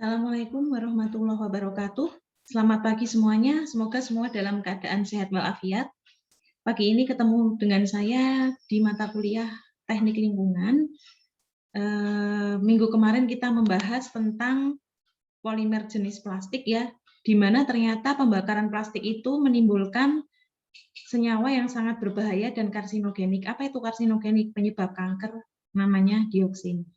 Assalamualaikum warahmatullahi wabarakatuh. Selamat pagi semuanya. Semoga semua dalam keadaan sehat walafiat. Pagi ini ketemu dengan saya di mata kuliah Teknik Lingkungan. Minggu kemarin kita membahas tentang polimer jenis plastik ya, di mana ternyata pembakaran plastik itu menimbulkan senyawa yang sangat berbahaya dan karsinogenik. Apa itu karsinogenik? Penyebab kanker, namanya dioksin.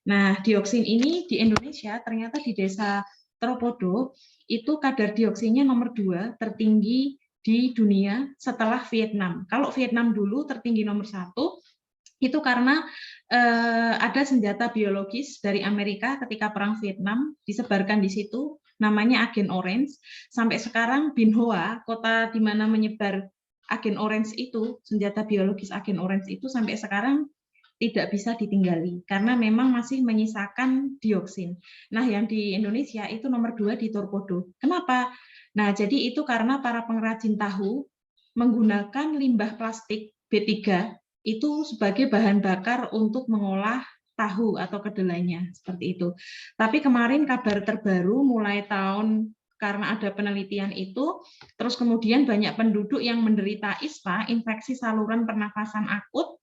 Nah, dioksin ini di Indonesia ternyata di desa Tropodo itu kadar dioksinnya nomor 2 tertinggi di dunia setelah Vietnam. Kalau Vietnam dulu tertinggi nomor 1 itu karena ada senjata biologis dari Amerika ketika perang Vietnam disebarkan di situ, namanya Agen Orange. Sampai sekarang Bin Hoa, kota di mana menyebar Agen Orange itu, senjata biologis Agen Orange itu sampai sekarang tidak bisa ditinggali karena memang masih menyisakan dioksin. Nah, yang di Indonesia itu nomor 2 di Torpodo. Kenapa? Nah, jadi itu karena para pengrajin tahu menggunakan limbah plastik B3 itu sebagai bahan bakar untuk mengolah tahu atau kedelainya, seperti itu. Tapi kemarin kabar terbaru mulai tahun karena ada penelitian itu, terus kemudian banyak penduduk yang menderita ISPA, infeksi saluran pernafasan akut,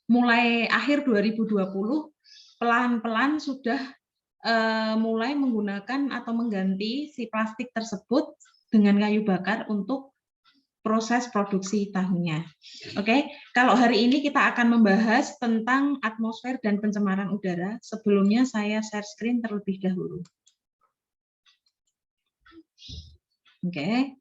mulai akhir 2020 pelan-pelan sudah mulai menggunakan atau mengganti si plastik tersebut dengan kayu bakar untuk proses produksi tahunya. Oke, kalau hari ini kita akan membahas tentang atmosfer dan pencemaran udara. Sebelumnya saya share screen terlebih dahulu. Oke.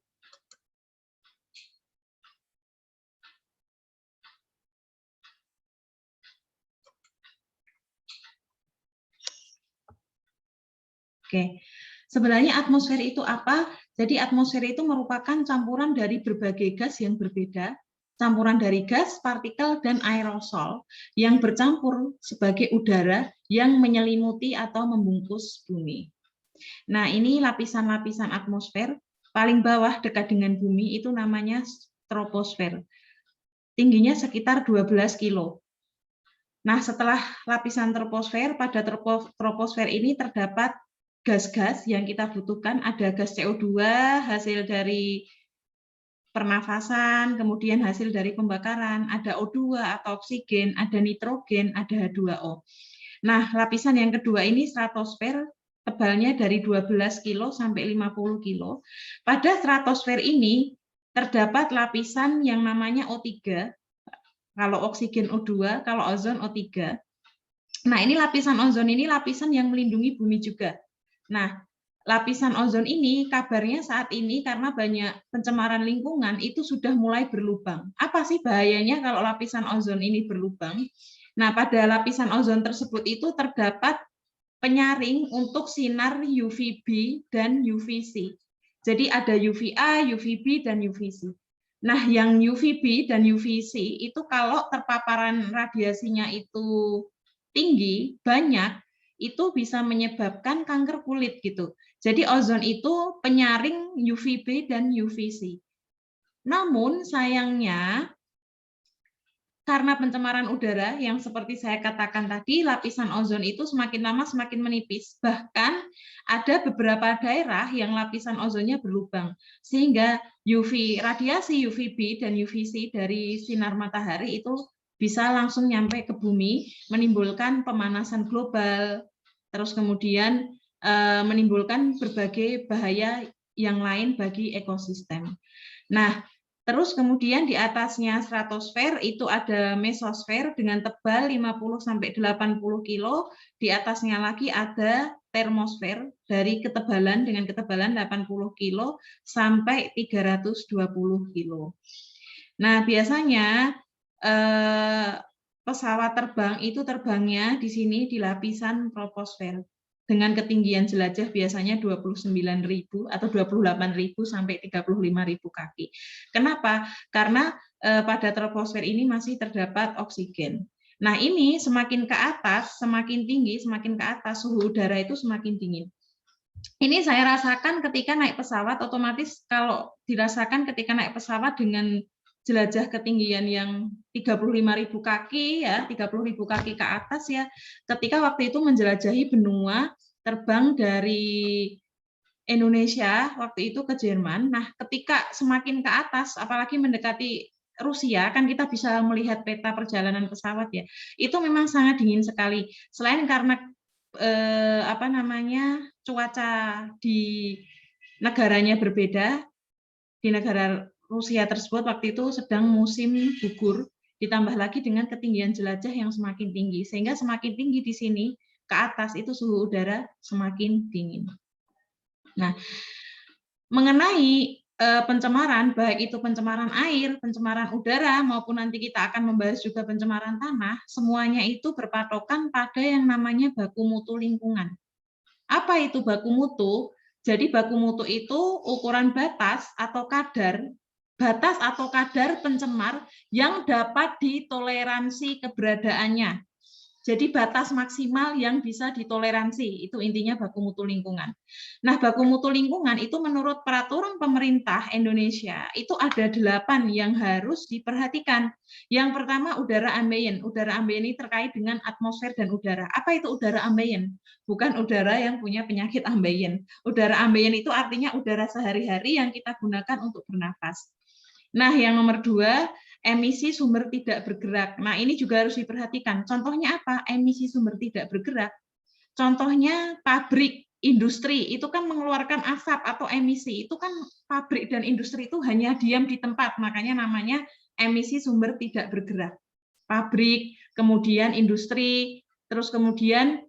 Oke, sebenarnya atmosfer itu apa? Jadi atmosfer itu merupakan campuran dari berbagai gas yang berbeda, campuran dari gas, partikel, dan aerosol yang bercampur sebagai udara yang menyelimuti atau membungkus bumi. Nah, ini lapisan-lapisan atmosfer, paling bawah dekat dengan bumi itu namanya troposfer. Tingginya sekitar 12 kilo. Nah, setelah lapisan troposfer, pada troposfer ini terdapat gas-gas yang kita butuhkan, ada gas CO2 hasil dari pernafasan, kemudian hasil dari pembakaran, ada O2 atau oksigen, ada nitrogen, ada H2O. Nah, lapisan yang kedua ini stratosfer, tebalnya dari 12 kilo sampai 50 kilo. Pada stratosfer ini terdapat lapisan yang namanya O3, kalau oksigen O2, kalau ozon O3. Nah, ini lapisan ozon ini lapisan yang melindungi bumi juga. Nah, lapisan ozon ini kabarnya saat ini karena banyak pencemaran lingkungan itu sudah mulai berlubang. Apa sih bahayanya kalau lapisan ozon ini berlubang? Nah, pada lapisan ozon tersebut itu terdapat penyaring untuk sinar UVB dan UVC. Jadi ada UVA, UVB, dan UVC. Nah, yang UVB dan UVC itu kalau terpaparan radiasinya itu tinggi, banyak, itu bisa menyebabkan kanker kulit gitu. Jadi ozon itu penyaring UVB dan UVC. Namun sayangnya karena pencemaran udara yang seperti saya katakan tadi, lapisan ozon itu semakin lama semakin menipis. Bahkan ada beberapa daerah yang lapisan ozonnya berlubang. Sehingga radiasi UVB dan UVC dari sinar matahari itu bisa langsung nyampe ke bumi, menimbulkan pemanasan global, terus kemudian menimbulkan berbagai bahaya yang lain bagi ekosistem. Nah, terus kemudian di atasnya stratosfer itu ada mesosfer dengan tebal 50-80 kilo, di atasnya lagi ada termosfer dari ketebalan dengan ketebalan 80 kilo sampai 320 kilo. Nah, biasanya pesawat terbang itu terbangnya di sini di lapisan troposfer dengan ketinggian jelajah biasanya 29.000 atau 28.000 sampai 35.000 kaki. Kenapa? Karena pada troposfer ini masih terdapat oksigen. Nah, ini semakin ke atas, semakin tinggi, semakin ke atas suhu udara itu semakin dingin. Ini saya rasakan ketika naik pesawat, otomatis kalau dirasakan ketika naik pesawat dengan jelajah ketinggian yang 35.000 kaki ya, 30.000 kaki ke atas ya. Ketika waktu itu menjelajahi benua, terbang dari Indonesia waktu itu ke Jerman. Nah, ketika semakin ke atas, apalagi mendekati Rusia, kan kita bisa melihat peta perjalanan pesawat ya. Itu memang sangat dingin sekali. Selain karena cuaca di negaranya berbeda, di negara Rusia tersebut waktu itu sedang musim gugur, ditambah lagi dengan ketinggian jelajah yang semakin tinggi, sehingga semakin tinggi di sini ke atas itu suhu udara semakin dingin. Nah, mengenai pencemaran, baik itu pencemaran air, pencemaran udara, maupun nanti kita akan membahas juga pencemaran tanah, semuanya itu berpatokan pada yang namanya baku mutu lingkungan. Apa itu baku mutu? Jadi baku mutu itu ukuran batas atau kadar pencemar yang dapat ditoleransi keberadaannya. Jadi batas maksimal yang bisa ditoleransi, itu intinya baku mutu lingkungan. Nah, baku mutu lingkungan itu menurut peraturan pemerintah Indonesia, itu ada 8 yang harus diperhatikan. Yang pertama, udara ambien. Udara ambien ini terkait dengan atmosfer dan udara. Apa itu udara ambien? Bukan udara yang punya penyakit ambien. Udara ambien itu artinya udara sehari-hari yang kita gunakan untuk bernafas. Nah, yang nomor 2, emisi sumber tidak bergerak. Nah, ini juga harus diperhatikan. Contohnya apa? Emisi sumber tidak bergerak. Contohnya pabrik, industri, itu kan mengeluarkan asap atau emisi. Itu kan pabrik dan industri itu hanya diam di tempat, makanya namanya emisi sumber tidak bergerak. Pabrik, kemudian industri, terus kemudian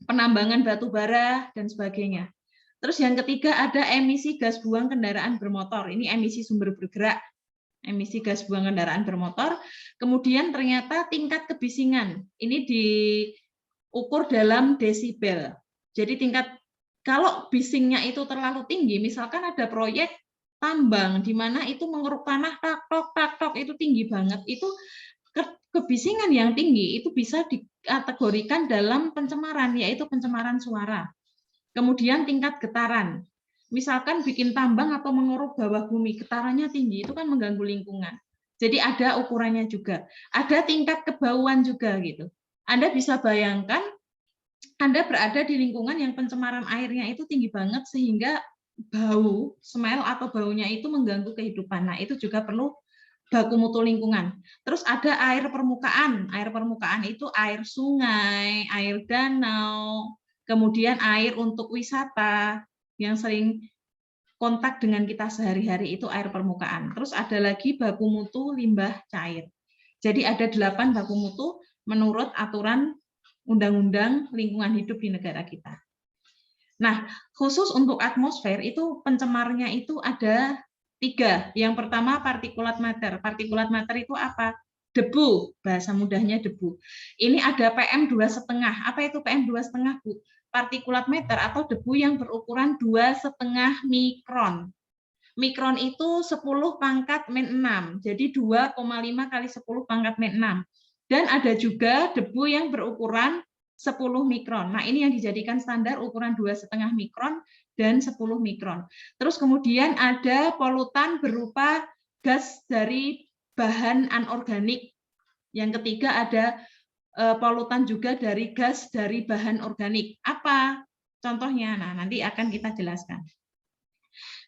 penambangan batu bara, dan sebagainya. Terus yang ketiga ada emisi gas buang kendaraan bermotor. Ini emisi sumber bergerak. Emisi gas buang kendaraan bermotor, kemudian ternyata tingkat kebisingan ini diukur dalam desibel. Jadi tingkat kalau bisingnya itu terlalu tinggi, misalkan ada proyek tambang di mana itu mengeruk tanah tak-tok itu tinggi banget, itu kebisingan yang tinggi itu bisa dikategorikan dalam pencemaran, yaitu pencemaran suara. Kemudian tingkat getaran. Misalkan bikin tambang atau mengeruk bawah bumi, getarannya tinggi, itu kan mengganggu lingkungan. Jadi ada ukurannya juga. Ada tingkat kebauan juga gitu. Anda bisa bayangkan Anda berada di lingkungan yang pencemaran airnya itu tinggi banget sehingga bau, smell atau baunya itu mengganggu kehidupan. Nah, itu juga perlu baku mutu lingkungan. Terus ada air permukaan. Air permukaan itu air sungai, air danau, kemudian air untuk wisata yang sering kontak dengan kita sehari-hari itu air permukaan. Terus ada lagi baku mutu limbah cair. Jadi ada 8 baku mutu menurut aturan Undang-Undang Lingkungan Hidup di negara kita. Nah, khusus untuk atmosfer itu pencemarnya itu ada 3. Yang pertama partikulat mater. Partikulat mater itu apa? Debu, bahasa mudahnya debu. Ini ada PM2,5. Apa itu PM2,5, Bu? Partikulat mater atau debu yang berukuran 2,5 mikron. Mikron itu 10 pangkat min 6, jadi 2,5 kali 10 pangkat min 6. Dan ada juga debu yang berukuran 10 mikron. Nah, ini yang dijadikan standar ukuran 2,5 mikron dan 10 mikron. Terus kemudian ada polutan berupa gas dari bahan anorganik. Yang ketiga ada polutan juga dari gas dari bahan organik. Apa contohnya? Nah, nanti akan kita jelaskan.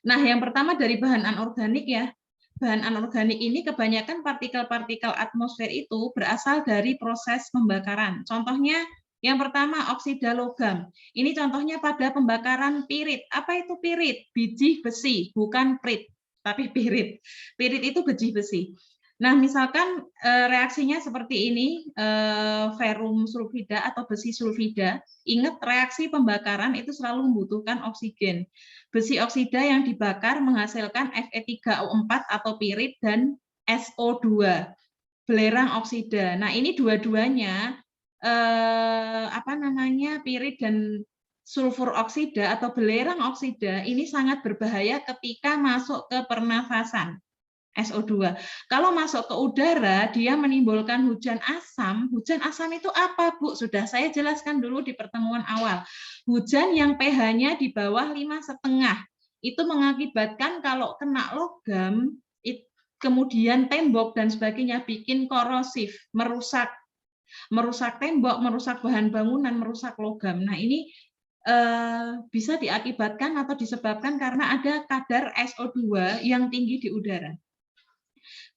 Nah, yang pertama dari bahan anorganik ya. Bahan anorganik ini kebanyakan partikel-partikel atmosfer itu berasal dari proses pembakaran. Contohnya yang pertama oksida logam. Ini contohnya pada pembakaran pirit. Apa itu pirit? Biji besi, bukan prit, tapi pirit. Pirit itu biji besi. Nah, misalkan reaksinya seperti ini, ferrum sulfida atau besi sulfida. Ingat, reaksi pembakaran itu selalu membutuhkan oksigen. Besi oksida yang dibakar menghasilkan Fe3O4 atau pirit dan SO2, belerang oksida. Nah, ini dua-duanya pirit dan sulfur oksida atau belerang oksida ini sangat berbahaya ketika masuk ke pernafasan. SO2. Kalau masuk ke udara, dia menimbulkan hujan asam. Hujan asam itu apa, Bu? Sudah saya jelaskan dulu di pertemuan awal. Hujan yang pH-nya di bawah 5,5. Itu mengakibatkan kalau kena logam, kemudian tembok dan sebagainya, bikin korosif, merusak tembok, merusak bahan bangunan, merusak logam. Nah, ini bisa diakibatkan atau disebabkan karena ada kadar SO2 yang tinggi di udara.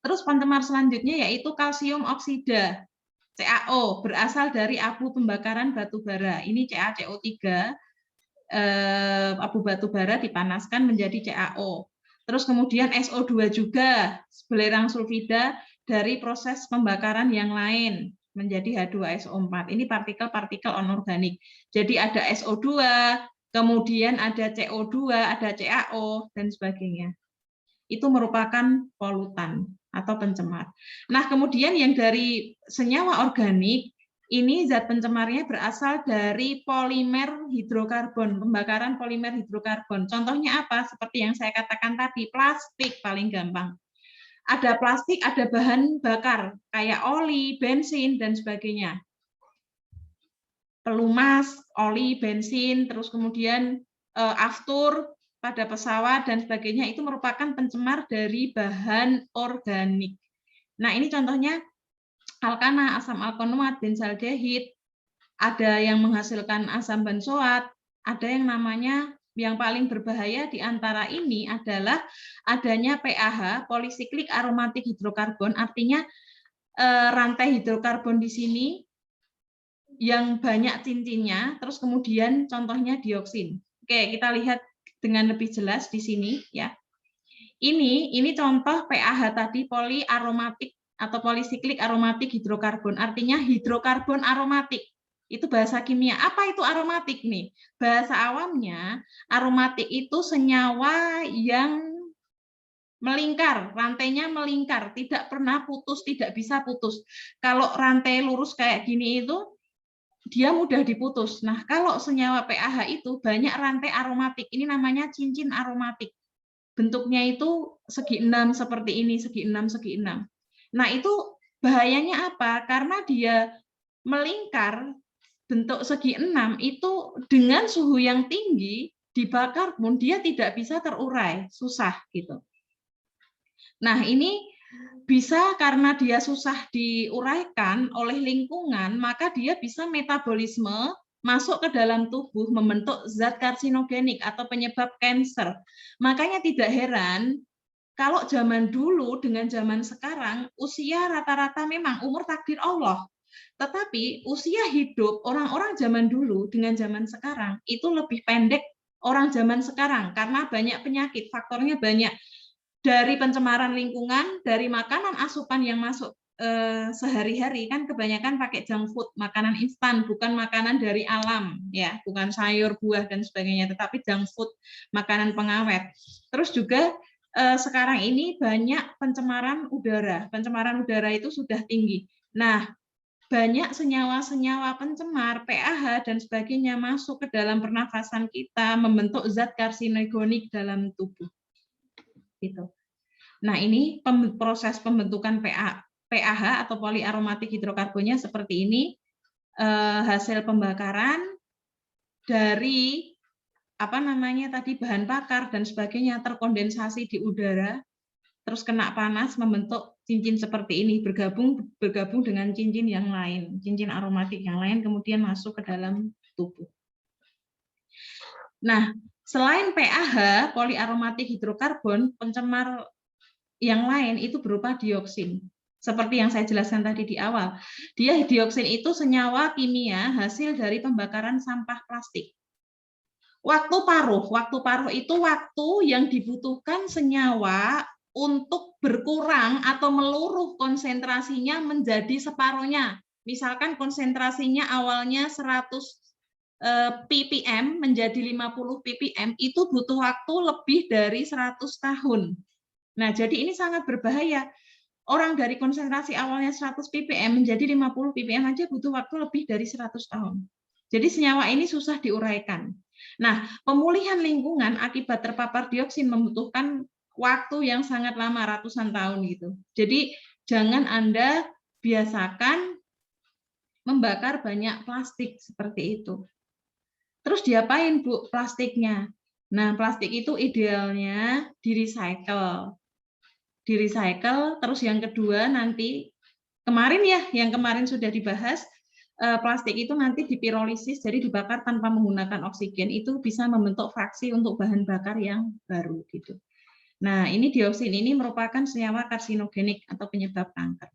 Terus pencemar selanjutnya yaitu kalsium oksida, CaO, berasal dari abu pembakaran batu bara. Ini CaCO3, abu batu bara dipanaskan menjadi CaO. Terus kemudian SO2 juga, belerang sulfida dari proses pembakaran yang lain menjadi H2SO4. Ini partikel-partikel anorganik. Jadi ada SO2, kemudian ada CO2, ada CaO, dan sebagainya. Itu merupakan polutan atau pencemar. Nah, kemudian yang dari senyawa organik, ini zat pencemarnya berasal dari polimer hidrokarbon, pembakaran polimer hidrokarbon. Contohnya apa? Seperti yang saya katakan tadi, plastik paling gampang. Ada plastik, ada bahan bakar, kayak oli, bensin, dan sebagainya. Pelumas, oli, bensin, terus kemudian aftur pada pesawat, dan sebagainya, itu merupakan pencemar dari bahan organik. Nah, ini contohnya alkana, asam alkonoat, benzaldehid, ada yang menghasilkan asam benzoat, ada yang namanya yang paling berbahaya di antara ini adalah adanya PAH, polisiklik aromatik hidrokarbon, artinya rantai hidrokarbon di sini yang banyak cincinnya, terus kemudian contohnya dioksin. Oke, kita lihat dengan lebih jelas di sini ya. Ini contoh PAH tadi, poliaromatik atau polisiklik aromatik hidrokarbon, artinya hidrokarbon aromatik. Itu bahasa kimia. Apa itu aromatik nih? Bahasa awamnya, aromatik itu senyawa yang melingkar, rantainya melingkar, tidak pernah putus, tidak bisa putus. Kalau rantai lurus kayak gini itu, dia mudah diputus. Nah, kalau senyawa PAH itu banyak rantai aromatik, ini namanya cincin aromatik. Bentuknya itu segi 6 seperti ini, segi 6, segi 6. Nah, itu bahayanya apa? Karena dia melingkar bentuk segi 6 itu dengan suhu yang tinggi, dibakar pun dia tidak bisa terurai, susah gitu. Nah, ini bisa karena dia susah diuraikan oleh lingkungan, maka dia bisa metabolisme masuk ke dalam tubuh, membentuk zat karsinogenik atau penyebab kanker. Makanya tidak heran kalau zaman dulu dengan zaman sekarang, usia rata-rata memang umur takdir Allah. Tetapi usia hidup orang-orang zaman dulu dengan zaman sekarang itu lebih pendek orang zaman sekarang karena banyak penyakit, faktornya banyak. Dari pencemaran lingkungan, dari makanan asupan yang masuk sehari-hari, kan kebanyakan pakai junk food, makanan instan, bukan makanan dari alam, ya, bukan sayur, buah, dan sebagainya, tetapi junk food, makanan pengawet. Terus juga sekarang ini banyak pencemaran udara. Pencemaran udara itu sudah tinggi. Nah, banyak senyawa-senyawa pencemar, PAH, dan sebagainya masuk ke dalam pernafasan kita, membentuk zat karsinogenik dalam tubuh. Gitu. Nah, ini proses pembentukan PAH atau poliaromatik hidrokarbonnya seperti ini, hasil pembakaran dari tadi bahan bakar dan sebagainya terkondensasi di udara, terus kena panas membentuk cincin seperti ini, bergabung dengan cincin yang lain, cincin aromatik yang lain, kemudian masuk ke dalam tubuh. Nah, selain PAH, poliaromatik hidrokarbon, pencemar yang lain itu berupa dioksin. Seperti yang saya jelaskan tadi di awal. Dioksin itu senyawa kimia hasil dari pembakaran sampah plastik. Waktu paruh itu waktu yang dibutuhkan senyawa untuk berkurang atau meluruh konsentrasinya menjadi separuhnya. Misalkan konsentrasinya awalnya 100 ppm menjadi 50 ppm, itu butuh waktu lebih dari 100 tahun. Nah, jadi ini sangat berbahaya. Orang dari konsentrasi awalnya 100 ppm menjadi 50 ppm aja butuh waktu lebih dari 100 tahun. Jadi senyawa ini susah diuraikan. Nah, pemulihan lingkungan akibat terpapar dioksin membutuhkan waktu yang sangat lama, ratusan tahun gitu. Jadi jangan Anda biasakan membakar banyak plastik seperti itu. Terus diapain, Bu, plastiknya? Nah, plastik itu idealnya di-recycle. Terus yang kedua nanti, yang kemarin sudah dibahas, plastik itu nanti dipirolisis, jadi dibakar tanpa menggunakan oksigen, itu bisa membentuk fraksi untuk bahan bakar yang baru gitu. Nah, ini dioksin ini merupakan senyawa karsinogenik atau penyebab kanker.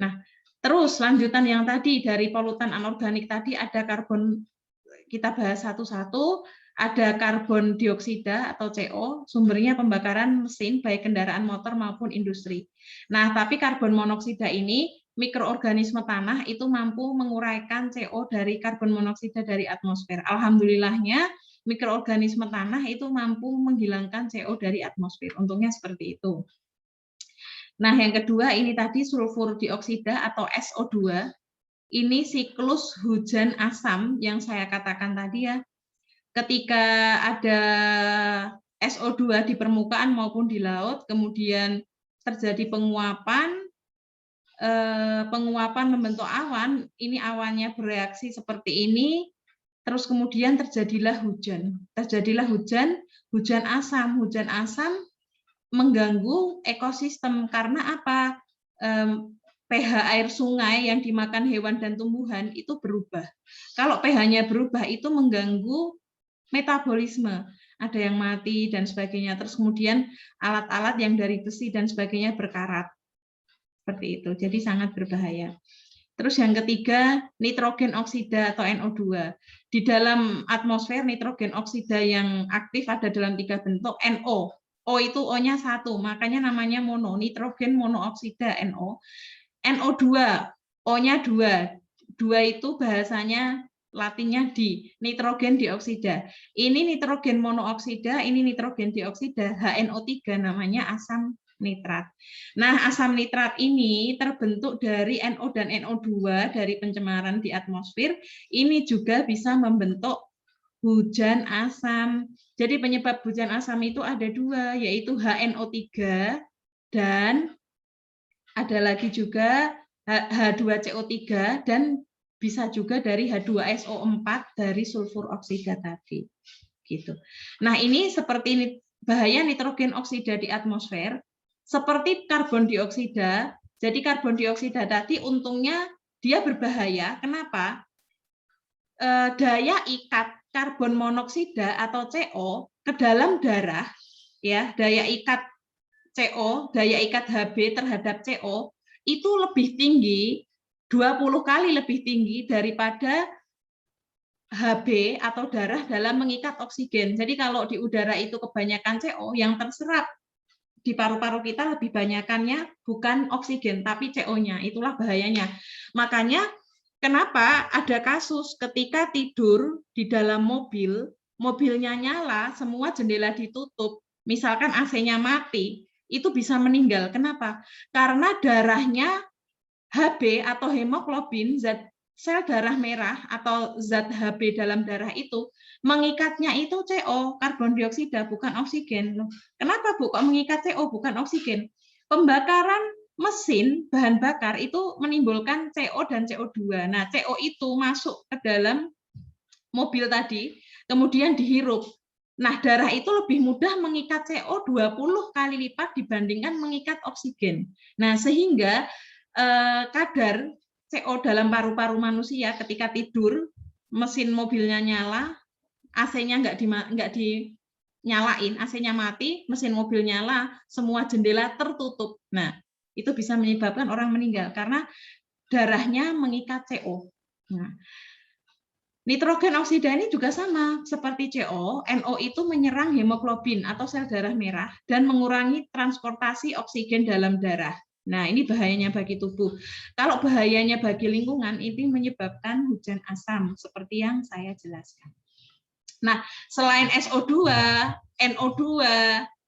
Nah, terus lanjutan yang tadi dari polutan anorganik tadi ada karbon, kita bahas satu-satu, ada karbon dioksida atau CO, sumbernya pembakaran mesin baik kendaraan motor maupun industri. Nah, tapi karbon monoksida ini mikroorganisme tanah itu mampu menguraikan CO dari karbon monoksida dari atmosfer. Alhamdulillahnya mikroorganisme tanah itu mampu menghilangkan CO dari atmosfer. Untungnya seperti itu. Nah, yang kedua ini tadi sulfur dioksida atau SO2. Ini siklus hujan asam yang saya katakan tadi ya. Ketika ada SO2 di permukaan maupun di laut, kemudian terjadi penguapan membentuk awan, ini awannya bereaksi seperti ini, terus kemudian terjadilah hujan. Hujan asam. Hujan asam mengganggu ekosistem karena apa? pH air sungai yang dimakan hewan dan tumbuhan itu berubah. Kalau pH-nya berubah itu mengganggu metabolisme. Ada yang mati dan sebagainya. Terus kemudian alat-alat yang dari besi dan sebagainya berkarat. Seperti itu. Jadi sangat berbahaya. Terus yang ketiga, nitrogen oksida atau NO2. Di dalam atmosfer nitrogen oksida yang aktif ada dalam 3 bentuk, NO. O itu O-nya 1, makanya namanya mono, nitrogen monooksida NO. NO2, O-nya 2. 2 itu bahasanya Latinnya di, nitrogen dioksida. Ini nitrogen monooksida, ini nitrogen dioksida, HNO3 namanya asam nitrat. Nah, asam nitrat ini terbentuk dari NO dan NO2 dari pencemaran di atmosfer. Ini juga bisa membentuk hujan asam. Jadi penyebab hujan asam itu ada 2, yaitu HNO3 dan ada lagi juga H2CO3 dan bisa juga dari H2SO4 dari sulfur oksida tadi. Gitu. Nah, ini seperti ini bahaya nitrogen oksida di atmosfer, seperti karbon dioksida. Jadi karbon dioksida tadi untungnya dia berbahaya. Kenapa? Daya ikat karbon monoksida atau CO ke dalam darah, ya, daya ikat CO, daya ikat Hb terhadap CO itu lebih tinggi, 20 kali lebih tinggi daripada Hb atau darah dalam mengikat oksigen. Jadi kalau di udara itu kebanyakan CO, yang terserap di paru-paru kita lebih banyakannya bukan oksigen, tapi CO-nya. Itulah bahayanya. Makanya kenapa ada kasus ketika tidur di dalam mobil, mobilnya nyala, semua jendela ditutup, misalkan AC-nya mati, itu bisa meninggal. Kenapa? Karena darahnya Hb atau hemoglobin, zat sel darah merah atau zat Hb dalam darah itu mengikatnya itu CO, karbon dioksida, bukan oksigen. Kenapa Bu kok mengikat CO bukan oksigen? Pembakaran mesin bahan bakar itu menimbulkan CO dan CO2. Nah, CO itu masuk ke dalam mobil tadi, kemudian dihirup. Nah, darah itu lebih mudah mengikat CO 20 kali lipat dibandingkan mengikat oksigen. Nah, sehingga kadar CO dalam paru-paru manusia ketika tidur, mesin mobilnya nyala, AC-nya nggak dinyalain, AC-nya mati, mesin mobil nyala, semua jendela tertutup. Nah, itu bisa menyebabkan orang meninggal karena darahnya mengikat CO. Nah, nitrogen oksida ini juga sama seperti CO, NO itu menyerang hemoglobin atau sel darah merah dan mengurangi transportasi oksigen dalam darah. Nah, ini bahayanya bagi tubuh. Kalau bahayanya bagi lingkungan, ini menyebabkan hujan asam, seperti yang saya jelaskan. Nah, selain SO2, NO2,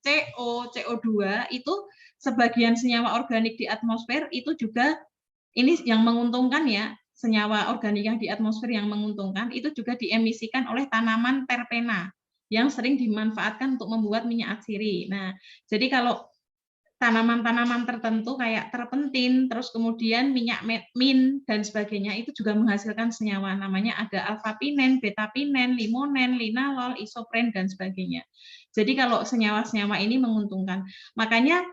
CO, CO2, itu sebagian senyawa organik di atmosfer, itu juga, ini yang menguntungkan ya, senyawa organik yang di atmosfer yang menguntungkan, itu juga diemisikan oleh tanaman terpena, yang sering dimanfaatkan untuk membuat minyak atsiri. Nah, jadi kalau tanaman-tanaman tertentu kayak terpentin, terus kemudian minyak mint dan sebagainya itu juga menghasilkan senyawa, namanya ada alpha-pinen, beta-pinen, limonen, linalol, isopren dan sebagainya. Jadi kalau senyawa-senyawa ini menguntungkan. Makanya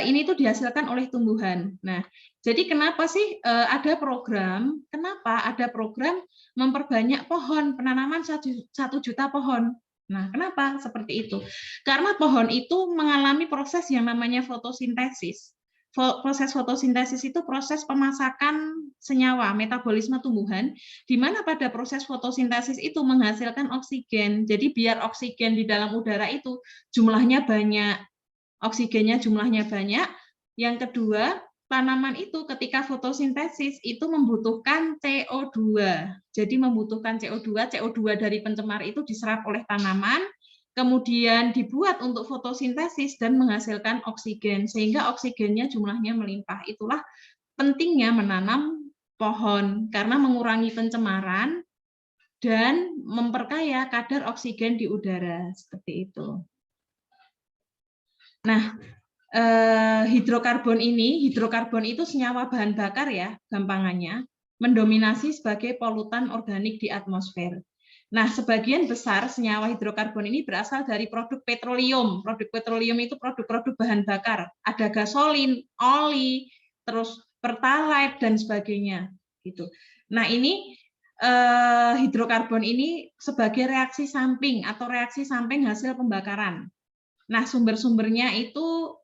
ini tuh dihasilkan oleh tumbuhan. Nah, jadi kenapa sih ada program? Kenapa ada program memperbanyak pohon, penanaman 1 juta pohon? Nah, kenapa seperti itu? Karena pohon itu mengalami proses yang namanya fotosintesis. Proses fotosintesis itu proses pemasakan senyawa, metabolisme tumbuhan, di mana pada proses fotosintesis itu menghasilkan oksigen. Jadi biar oksigen di dalam udara itu jumlahnya banyak, oksigennya jumlahnya banyak. Yang kedua, tanaman itu ketika fotosintesis itu membutuhkan CO2. Jadi membutuhkan CO2, CO2 dari pencemar itu diserap oleh tanaman, kemudian dibuat untuk fotosintesis dan menghasilkan oksigen, sehingga oksigennya jumlahnya melimpah. Itulah pentingnya menanam pohon, karena mengurangi pencemaran dan memperkaya kadar oksigen di udara, seperti itu. Nah, hidrokarbon itu senyawa bahan bakar ya, gampangannya, mendominasi sebagai polutan organik di atmosfer. Nah, sebagian besar senyawa hidrokarbon ini berasal dari produk petroleum. Produk petroleum itu produk-produk bahan bakar. Ada gasolin, oli, terus pertalite dan sebagainya. Gitu. Nah, ini hidrokarbon ini sebagai reaksi samping atau reaksi samping hasil pembakaran. Nah, sumber-sumbernya itu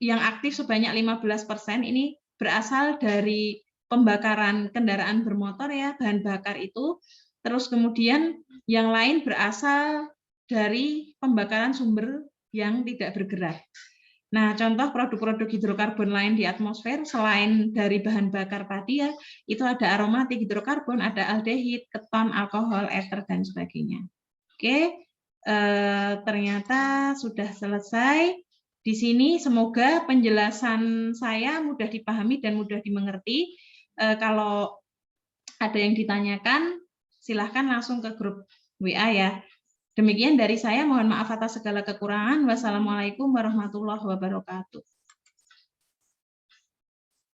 yang aktif sebanyak 15% ini berasal dari pembakaran kendaraan bermotor ya, bahan bakar itu. Terus kemudian yang lain berasal dari pembakaran sumber yang tidak bergerak. Nah, contoh produk-produk hidrokarbon lain di atmosfer selain dari bahan bakar tadi ya, itu ada aromatik hidrokarbon, ada aldehid, keton, alkohol, ether, dan sebagainya. Oke, ternyata sudah selesai. Di sini semoga penjelasan saya mudah dipahami dan mudah dimengerti. Kalau ada yang ditanyakan, silahkan langsung ke grup WA ya. Demikian dari saya, mohon maaf atas segala kekurangan. Wassalamualaikum warahmatullahi wabarakatuh.